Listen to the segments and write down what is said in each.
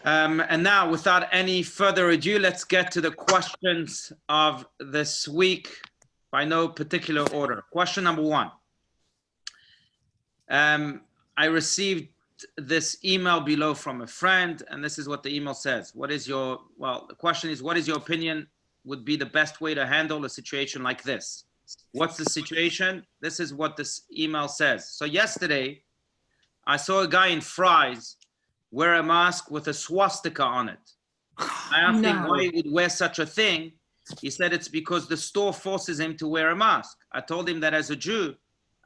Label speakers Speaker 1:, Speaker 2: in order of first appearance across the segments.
Speaker 1: And now, without any further ado, let's get to the questions of this week by no particular order. Question number one. I received this email below from a friend, and this is what the email says. The question is, what is your opinion would be the best way to handle a situation like this? What's the situation? This is what this email says. So yesterday, I saw a guy in Fry's wear a mask with a swastika on it. I asked him why he would wear such a thing. He said it's because the store forces him to wear a mask. I told him that as a Jew,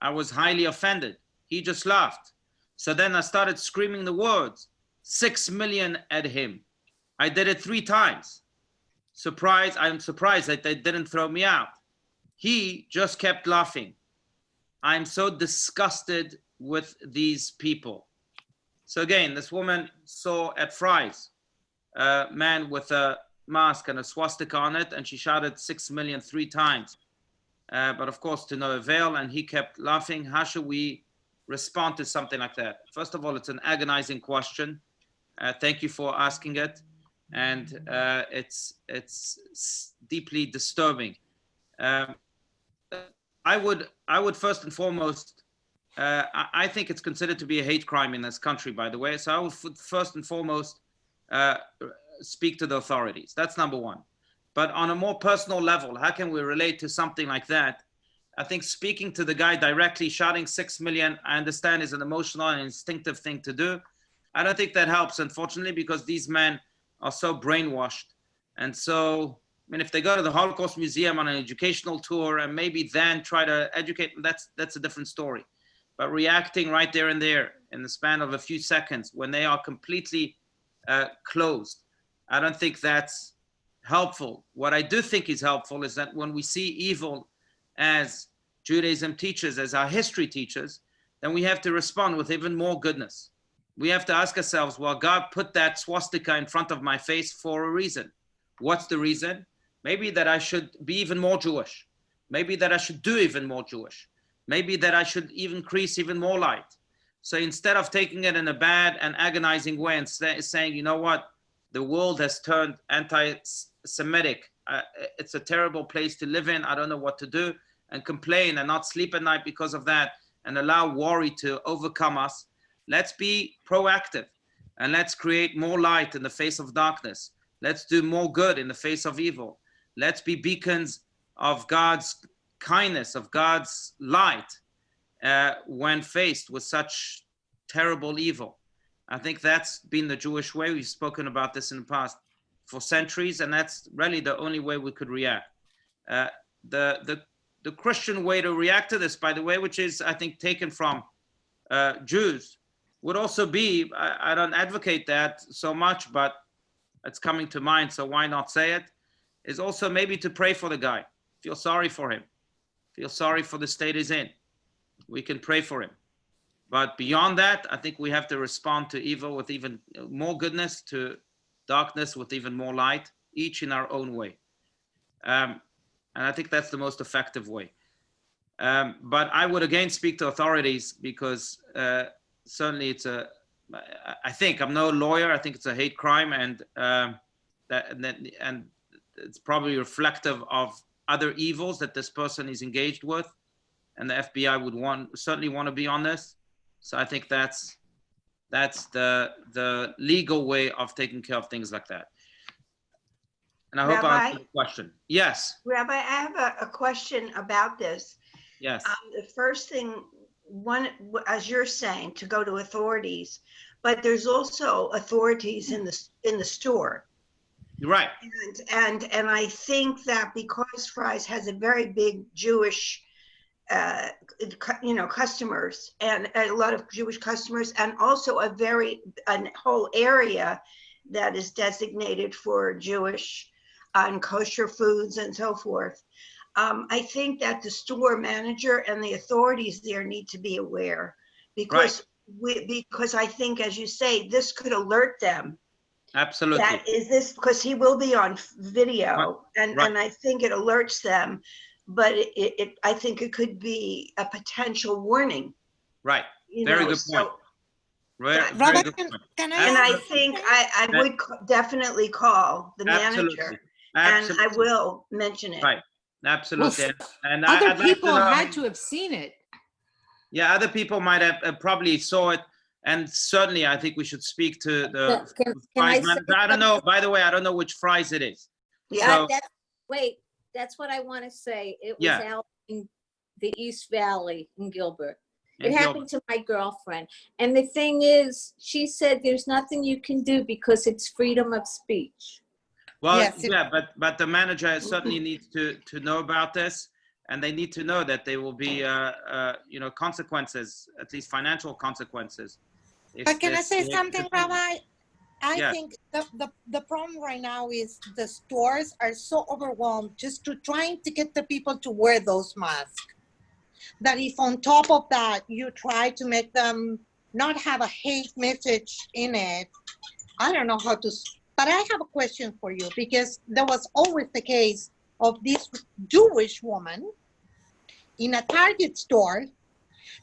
Speaker 1: I was highly offended. He just laughed. So then I started screaming the words, 6 million at him. I did it 3 times. I'm surprised that they didn't throw me out. He just kept laughing. I'm so disgusted with these people. So again, this woman saw at Fry's a man with a mask and a swastika on it, and she shouted 6 million 3 times. But of course, to no avail, and he kept laughing. How should we respond to something like that? First of all, it's an agonizing question. Thank you for asking it. And it's deeply disturbing. I would first and foremost, I think it's considered to be a hate crime in this country, by the way. So I would first and foremost speak to the authorities. That's number one. But on a more personal level, how can we relate to something like that? I think speaking to the guy directly, shouting 6 million, I understand is an emotional and instinctive thing to do. I don't think that helps, unfortunately, because these men are so brainwashed. And so, I mean, if they go to the Holocaust Museum on an educational tour and maybe then try to educate them, that's a different story. But reacting right there and there in the span of a few seconds when they are completely closed, I don't think that's helpful. What I do think is helpful is that when we see evil as Judaism teaches, as our history teaches, then we have to respond with even more goodness. We have to ask ourselves, well, God put that swastika in front of my face for a reason. What's the reason? Maybe that I should be even more Jewish. Maybe that I should do even more Jewish. Maybe that I should increase even more light. So instead of taking it in a bad and agonizing way and saying, you know what, the world has turned anti-Semitic. It's a terrible place to live in. I don't know what to do, and complain and not sleep at night because of that and allow worry to overcome us. Let's be proactive and let's create more light in the face of darkness. Let's do more good in the face of evil. Let's be beacons of God's kindness, of God's light when faced with such terrible evil. I think that's been the Jewish way. We've spoken about this in the past for centuries, and that's really the only way we could react. The Christian way to react to this, by the way, which is, I think, taken from Jews, would also be, I don't advocate that so much, but it's coming to mind, so why not say it, is also maybe to pray for the guy. Feel sorry for him. Feel sorry for the state he's in. We can pray for him. But beyond that, I think we have to respond to evil with even more goodness, to darkness with even more light, each in our own way. And I think that's the most effective way. But I would again speak to authorities because certainly it's I think, I'm no lawyer, I think it's a hate crime, and it's probably reflective of other evils that this person is engaged with, and the FBI would certainly want to be on this. So I think that's the legal way of taking care of things like that. And I hope I answered the question. Yes.
Speaker 2: Rabbi, I have a question about this.
Speaker 1: Yes.
Speaker 2: The first thing, as you're saying, to go to authorities, but there's also authorities in the store.
Speaker 1: You're right.
Speaker 2: And I think that because Fry's has a very big Jewish customers, and a lot of Jewish customers, and also a whole area that is designated for Jewish and kosher foods and so forth. I think that the store manager and the authorities there need to be aware, because because I think, as you say, this could alert them.
Speaker 1: Absolutely.
Speaker 2: That is this, because he will be on video, and I think it alerts them. But I think it could be a potential warning.
Speaker 1: Right. Very good point. Very good point.
Speaker 3: Can I
Speaker 2: And I
Speaker 1: Absolutely.
Speaker 2: think I would definitely call the manager, and I
Speaker 1: Absolutely.
Speaker 2: will mention it.
Speaker 1: Right. Absolutely.
Speaker 4: Well,
Speaker 1: And
Speaker 4: Other
Speaker 1: I'd like to
Speaker 4: people
Speaker 1: know, I
Speaker 4: had
Speaker 1: mean,
Speaker 4: to have seen it.
Speaker 1: yeah, other people might have probably saw it. And certainly, I think we should speak to the
Speaker 5: Can
Speaker 1: Fry's
Speaker 5: I say
Speaker 1: manager. I don't know. By the way, I don't know which Fry's it is.
Speaker 2: Yeah.
Speaker 1: So,
Speaker 5: wait, that's what I want to say. It was
Speaker 1: Yeah.
Speaker 5: out in the East Valley in Gilbert. It
Speaker 1: and
Speaker 5: happened to my girlfriend. And the thing is, she said there's nothing you can do because it's freedom of speech.
Speaker 1: Well,
Speaker 3: Yes,
Speaker 1: yeah, but the manager certainly needs to know about this, and they need to know that there will be consequences, at least financial consequences.
Speaker 3: But can I say
Speaker 1: if
Speaker 3: something, Rabbi? I
Speaker 1: Yeah.
Speaker 3: think the problem right now is the stores are so overwhelmed just to trying to get the people to wear those masks, that if on top of that you try to make them not have a hate message in it, I don't know how to. But I have a question for you, because there was always the case of this Jewish woman in a Target store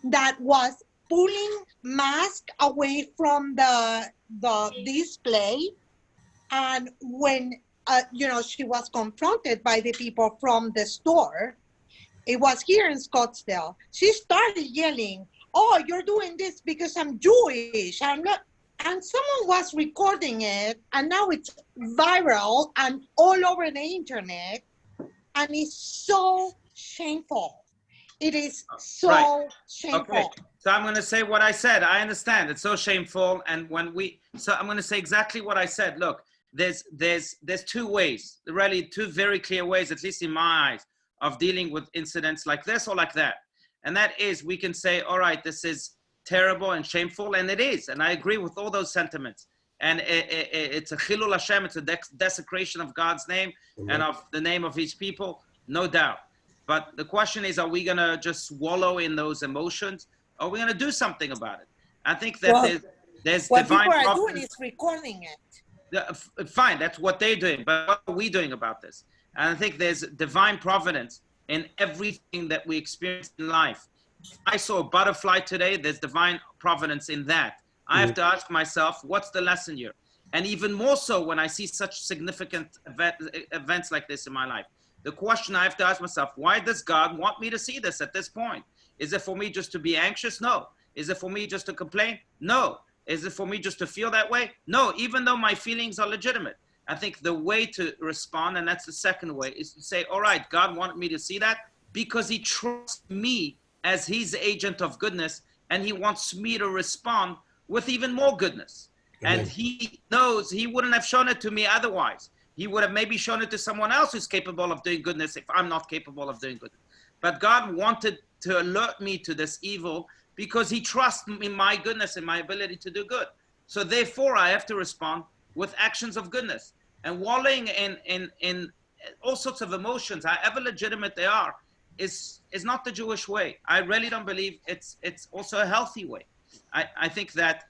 Speaker 3: that was pulling mask away from the display, and when she was confronted by the people from the store, it was here in Scottsdale, she started yelling, "Oh, you're doing this because I'm Jewish, I'm not." And someone was recording it, and now it's viral and all over the internet, and it's so shameful. It is so
Speaker 1: Right.
Speaker 3: shameful.
Speaker 1: Okay. So I'm going to say what I said. I understand. It's so shameful. And so I'm going to say exactly what I said. Look, there's two ways, really two very clear ways, at least in my eyes, of dealing with incidents like this or like that. And that is, we can say, all right, this is terrible and shameful, and it is. And I agree with all those sentiments. And it's a chilul Hashem, it's a desecration of God's name and of the name of his people, no doubt. But the question is, are we going to just wallow in those emotions? Or are we going to do something about it? I think that there's
Speaker 3: What
Speaker 1: divine
Speaker 3: people are
Speaker 1: providence.
Speaker 3: doing is recording it.
Speaker 1: Fine, that's what they're doing. But what are we doing about this? And I think there's divine providence in everything that we experience in life. I saw a butterfly today. There's divine providence in that. I have to ask myself, what's the lesson here? And even more so when I see such significant events like this in my life. The question I have to ask myself, why does God want me to see this at this point? Is it for me just to be anxious? No. Is it for me just to complain? No. Is it for me just to feel that way? No, even though my feelings are legitimate. I think the way to respond, and that's the second way, is to say, all right, God wanted me to see that because he trusts me as his agent of goodness, and he wants me to respond with even more goodness.
Speaker 6: Amen.
Speaker 1: And he knows he wouldn't have shown it to me otherwise. He would have maybe shown it to someone else who's capable of doing goodness if I'm not capable of doing goodness. But God wanted to alert me to this evil because he trusts in my goodness and my ability to do good. So therefore, I have to respond with actions of goodness. And wallowing in all sorts of emotions, however legitimate they are, is not the Jewish way. I really don't believe it's also a healthy way. I think that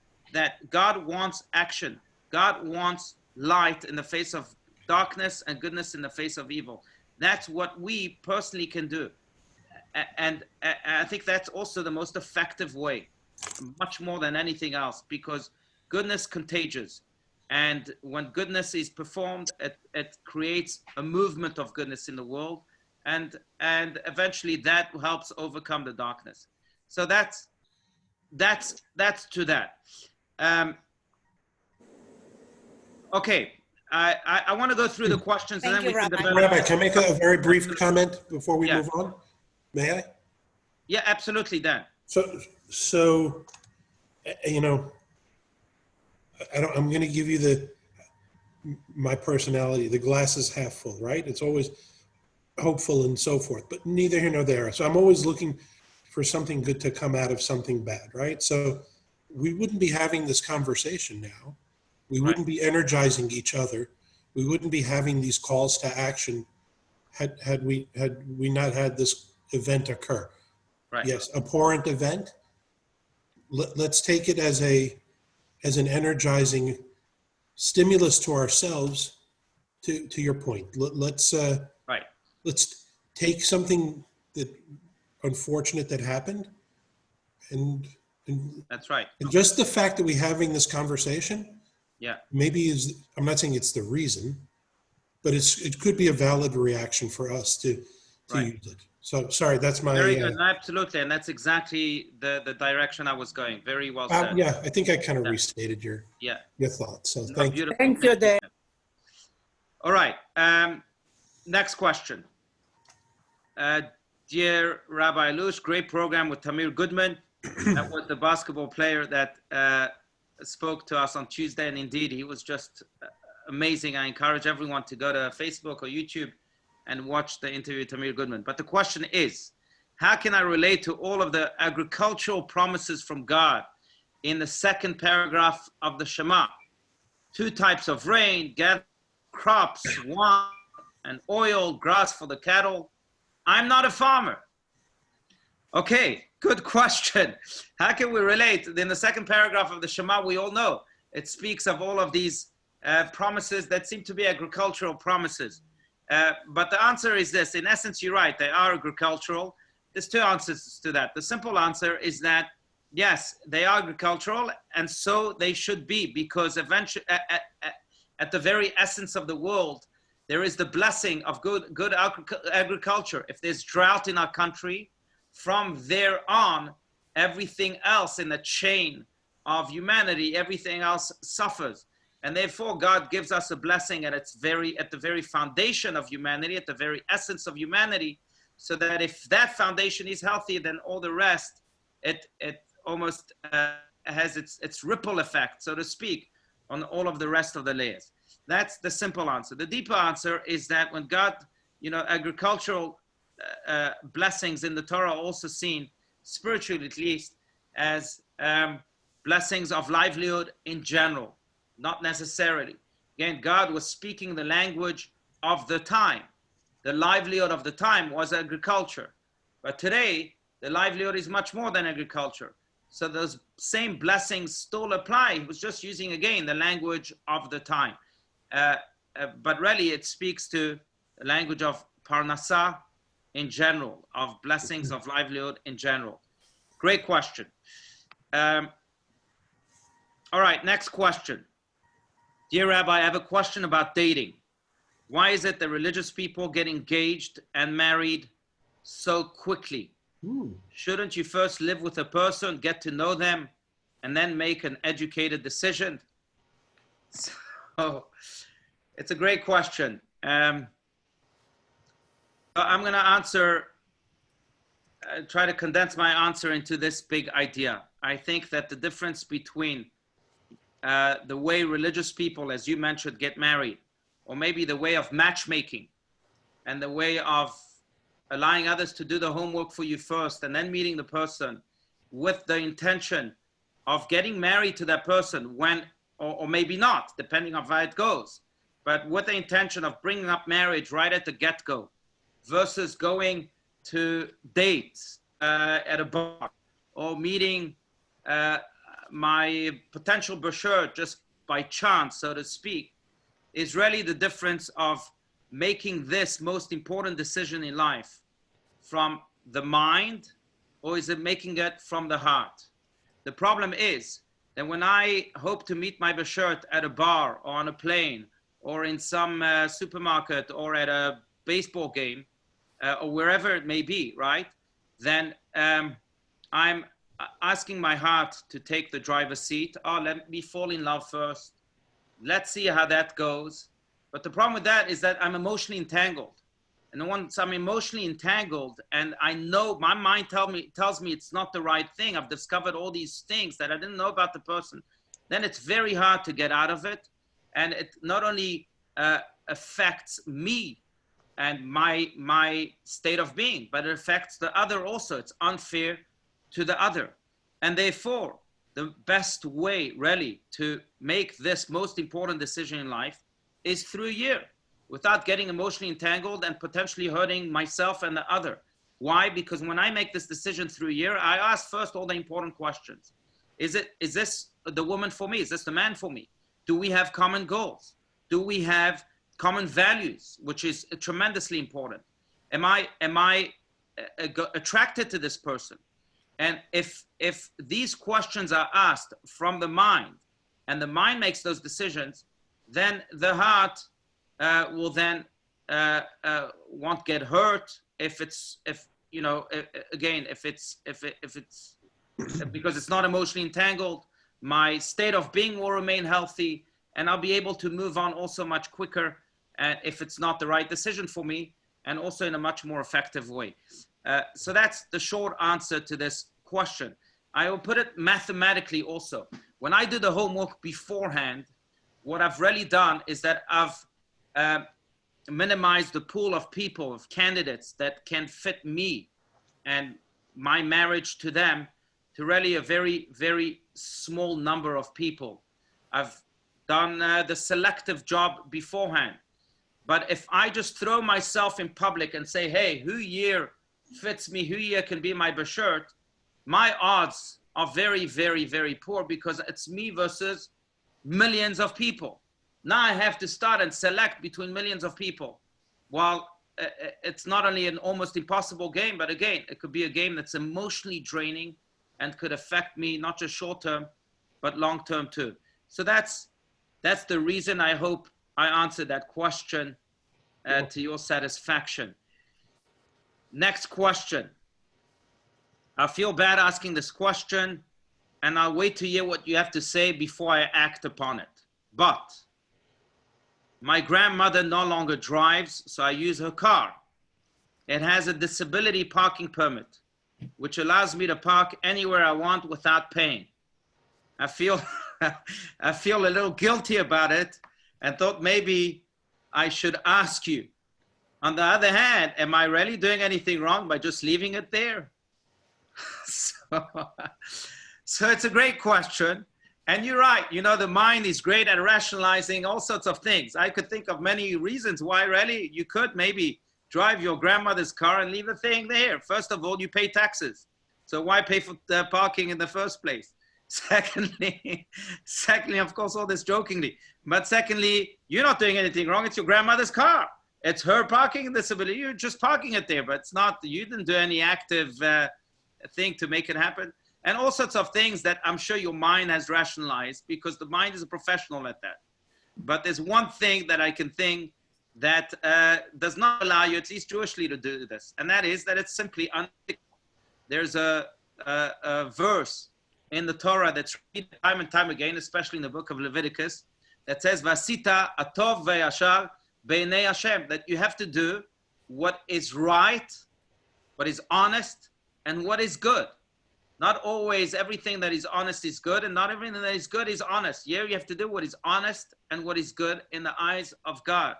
Speaker 1: God wants action. God wants light in the face of darkness and goodness in the face of evil. That's what we personally can do. And I think that's also the most effective way, much more than anything else, because goodness contagious. And when goodness is performed, it creates a movement of goodness in the world. And eventually that helps overcome the darkness. So that's to that. Okay. I want to go through the questions and then we can develop.
Speaker 6: Rabbi, can I make a very brief comment before we move on? May I?
Speaker 1: Yeah, absolutely, Dan.
Speaker 6: So, I'm going to give you my personality. The glass is half full, right? It's always hopeful and so forth, but neither here nor there. So I'm always looking for something good to come out of something bad, right? So we wouldn't be having this conversation now. We wouldn't be energizing each other. We wouldn't be having these calls to action had we not had this event occur.
Speaker 1: Right.
Speaker 6: Yes, abhorrent event. Let's take it as an energizing stimulus to ourselves. To your point, let's take something that unfortunate that happened, and And,
Speaker 1: That's right.
Speaker 6: and just the fact that we're having this conversation,
Speaker 1: Yeah.
Speaker 6: maybe I'm not saying it's the reason, but it could be a valid reaction for us to
Speaker 1: Right.
Speaker 6: use it. So sorry, that's my,
Speaker 1: Very good. No, absolutely. And that's exactly the direction I was going. Very well said.
Speaker 6: yeah, I think I kind of
Speaker 1: Yeah.
Speaker 6: restated your
Speaker 1: Yeah.
Speaker 6: thoughts. So
Speaker 1: No,
Speaker 6: thank you.
Speaker 1: beautiful.
Speaker 3: Thank you, Dave.
Speaker 1: All right. Next question. Dear Rabbi Allouche, great program with Tamir Goodman. That was the basketball player that spoke to us on Tuesday. And indeed, he was just amazing. I encourage everyone to go to Facebook or YouTube and watch the interview with Tamir Goodman. But the question is, how can I relate to all of the agricultural promises from God in the second paragraph of the Shema? 2 types of rain, gather crops, wine and oil, grass for the cattle. I'm not a farmer. Okay, good question. How can we relate? In the second paragraph of the Shema, we all know it speaks of all of these promises that seem to be agricultural promises. But the answer is this. In essence, you're right. They are agricultural. There's 2 answers to that. The simple answer is that, yes, they are agricultural, and so they should be, because eventually, at the very essence of the world, there is the blessing of good agriculture. If there's drought in our country, from there on, everything else in the chain of humanity, everything else suffers. And therefore, God gives us a blessing at the very foundation of humanity, at the very essence of humanity, so that if that foundation is healthy, then all the rest, it almost has its ripple effect, so to speak, on all of the rest of the layers. That's the simple answer. The deeper answer is that when God, agricultural blessings in the Torah are also seen, spiritually at least, as blessings of livelihood in general, not necessarily. Again, God was speaking the language of the time. The livelihood of the time was agriculture. But today, the livelihood is much more than agriculture. So those same blessings still apply. He was just using, again, the language of the time. But really, it speaks to the language of parnasah in general, of blessings of livelihood in general. Great question. All right, next question. Dear Rabbi, I have a question about dating. Why is it that religious people get engaged and married so quickly? Shouldn't you first live with a person, get to know them, and then make an educated decision? So it's a great question. I'm going to try to condense my answer into this big idea. I think that the difference between the way religious people, as you mentioned, get married, or maybe the way of matchmaking and the way of allowing others to do the homework for you first and then meeting the person with the intention of getting married to that person when, or maybe not, depending on how it goes, but with the intention of bringing up marriage right at the get-go versus going to dates at a bar or meeting my potential brochure just by chance, so to speak, is really the difference of making this most important decision in life from the mind, or is it making it from the heart? The problem is that when I hope to meet my brochure at a bar or on a plane or in some supermarket or at a baseball game or wherever it may be, right? Then I'm asking my heart to take the driver's seat. Oh, let me fall in love first. Let's see how that goes. But the problem with that is that I'm emotionally entangled. And once I'm emotionally entangled and I know my mind tells me it's not the right thing, I've discovered all these things that I didn't know about the person, then it's very hard to get out of it. And it not only affects me and my state of being, but it affects the other also. It's unfair to the other. And therefore, the best way really to make this most important decision in life is through a year without getting emotionally entangled and potentially hurting myself and the other. Why? Because when I make this decision through a year, I ask first all the important questions. Is this the woman for me? Is this the man for me? Do we have common goals? Do we have common values, which is tremendously important? Am I attracted to this person? And if these questions are asked from the mind, and the mind makes those decisions, then the heart will then won't get hurt if it's because it's not emotionally entangled. My state of being will remain healthy, and I'll be able to move on also much quicker if it's not the right decision for me, and also in a much more effective way. So that's the short answer to this question. I will put it mathematically also. When I do the homework beforehand, what I've really done is that I've minimized the pool of people, of candidates that can fit me and my marriage to them to really a very, very small number of people. I've done the selective job beforehand. But if I just throw myself in public and say, hey, who here fits me, who here can be my bashert, my odds are very, very, very poor, because it's me versus millions of people. Now I have to start and select between millions of people. While it's not only an almost impossible game, but again, it could be a game that's emotionally draining and could affect me, not just short term, but long term too. So that's the reason. I hope I answered that question to your satisfaction. Next question. I feel bad asking this question, and I'll wait to hear what you have to say before I act upon it. But my grandmother no longer drives, so I use her car. It has a disability parking permit, which allows me to park anywhere I want without paying. I feel I feel a little guilty about it, and thought maybe I should ask you. On the other hand, am I really doing anything wrong by just leaving it there? So it's a great question. And you're right, the mind is great at rationalizing all sorts of things. I could think of many reasons why really you could maybe drive your grandmother's car and leave the thing there. First of all, you pay taxes. So why pay for the parking in the first place? Secondly, of course, all this jokingly, but secondly, you're not doing anything wrong. It's your grandmother's car. It's her parking disability. You're just parking it there, but it's not, you didn't do any active thing to make it happen. And all sorts of things that I'm sure your mind has rationalized, because the mind is a professional at that. But there's one thing that I can think that does not allow you, at least Jewishly, to do this. And that is that it's simply unethical. There's a verse in the Torah that's repeated time and time again, especially in the book of Leviticus, that says, Vasita atov ve'yashar b'nei Hashem, that you have to do what is right, what is honest, and what is good. Not always everything that is honest is good, and not everything that is good is honest. Yeah, you have to do what is honest and what is good in the eyes of God.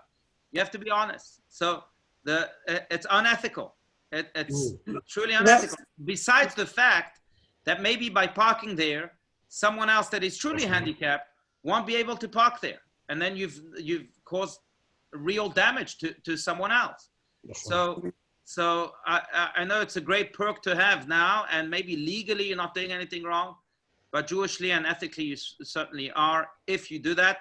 Speaker 1: You have to be honest. So it's unethical. It's truly unethical. Besides the fact that maybe by parking there, someone else that is truly handicapped won't be able to park there. And then you've caused real damage to someone else. So I know it's a great perk to have now, and maybe legally you're not doing anything wrong, but Jewishly and ethically you certainly are if you do that.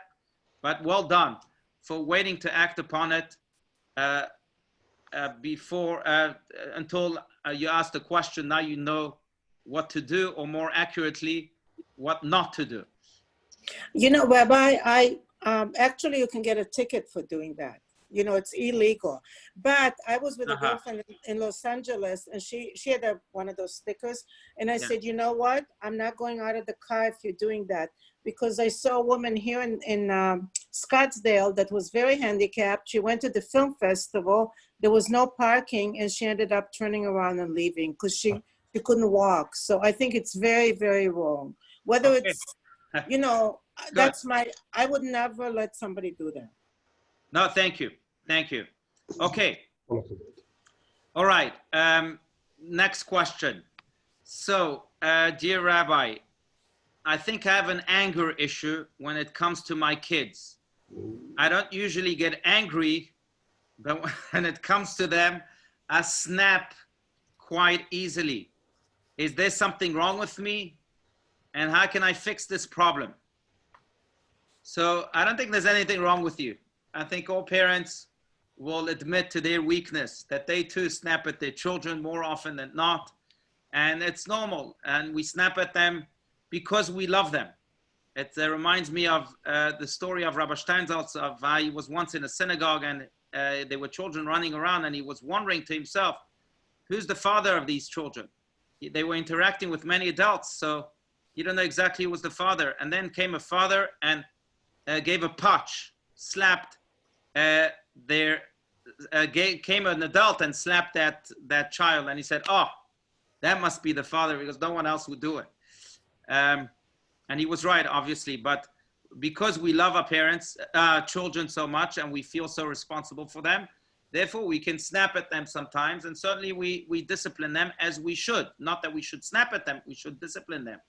Speaker 1: But well done for waiting to act upon it until you asked the question. Now you know what to do, or more accurately, what not to do.
Speaker 4: Rabbi, actually you can get a ticket for doing that. It's illegal. But I was with a girlfriend in Los Angeles, and she had one of those stickers. And I said, you know what? I'm not going out of the car if you're doing that. Because I saw a woman here in Scottsdale that was very handicapped. She went to the film festival. There was no parking, and she ended up turning around and leaving because she couldn't walk. So I think it's very, very wrong. Whether it's, I would never let somebody do that.
Speaker 1: No, thank you. Thank you. Okay. All right. Next question. So, dear Rabbi, I think I have an anger issue when it comes to my kids. I don't usually get angry, but when it comes to them, I snap quite easily. Is there something wrong with me? And how can I fix this problem? So I don't think there's anything wrong with you. I think all parents will admit to their weakness, that they too snap at their children more often than not. and it's normal. And we snap at them because we love them. It reminds me of the story of Rabbi Steinsaltz, of how he was once in a synagogue and there were children running around, and he was wondering to himself, who's the father of these children? They were interacting with many adults, so he didn't know exactly who was the father. And then came a father and gave a punch, slapped came an adult and slapped that child, and he said, oh, that must be the father, because no one else would do it. And he was right, obviously, but because we love our parents, children so much, and we feel so responsible for them, therefore we can snap at them sometimes, and certainly we discipline them as we should. Not that we should snap at them, we should discipline them.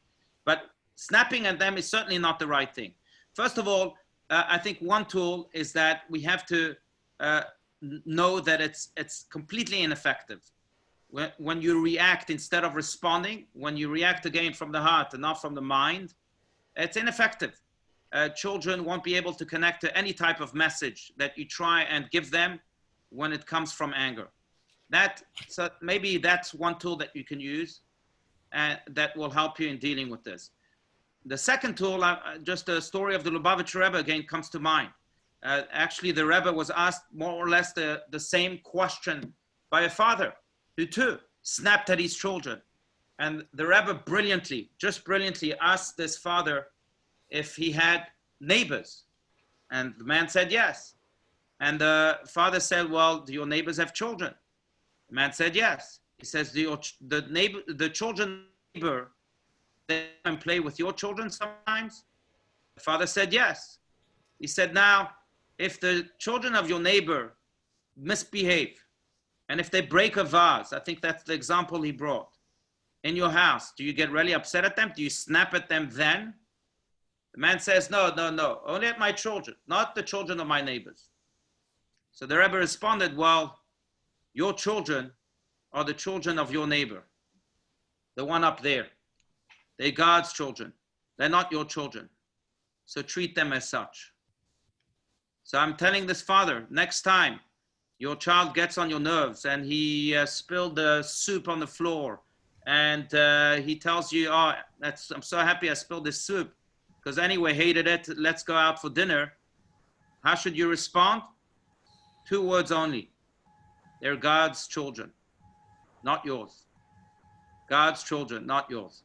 Speaker 1: But snapping at them is certainly not the right thing. First of all, I think one tool is that we have to know that it's completely ineffective. When you react instead of responding, when you react again from the heart and not from the mind, it's ineffective. Children won't be able to connect to any type of message that you try and give them when it comes from anger. So maybe that's one tool that you can use that will help you in dealing with this. The second tool, just the story of the Lubavitcher Rebbe again comes to mind. Actually, the Rebbe was asked more or less the same question by a father who too snapped at his children. And the Rebbe brilliantly asked this father if he had neighbors. And the man said yes. And the father said, well, do your neighbors have children? The man said yes. He says, the children neighbor, they come and play with your children sometimes? The father said yes. He said, now, if the children of your neighbor misbehave, and if they break a vase, I think that's the example he brought, in your house, do you get really upset at them? Do you snap at them then? The man says, no, only at my children, not the children of my neighbors. So the Rebbe responded, well, your children are the children of your neighbor, the one up there. They're God's children. They're not your children. So treat them as such. So I'm telling this father, next time your child gets on your nerves and he spilled the soup on the floor, and he tells you, oh, I'm so happy I spilled this soup, because anyway, hated it, let's go out for dinner. How should you respond? 2 words only. They're God's children, not yours. God's children, not yours.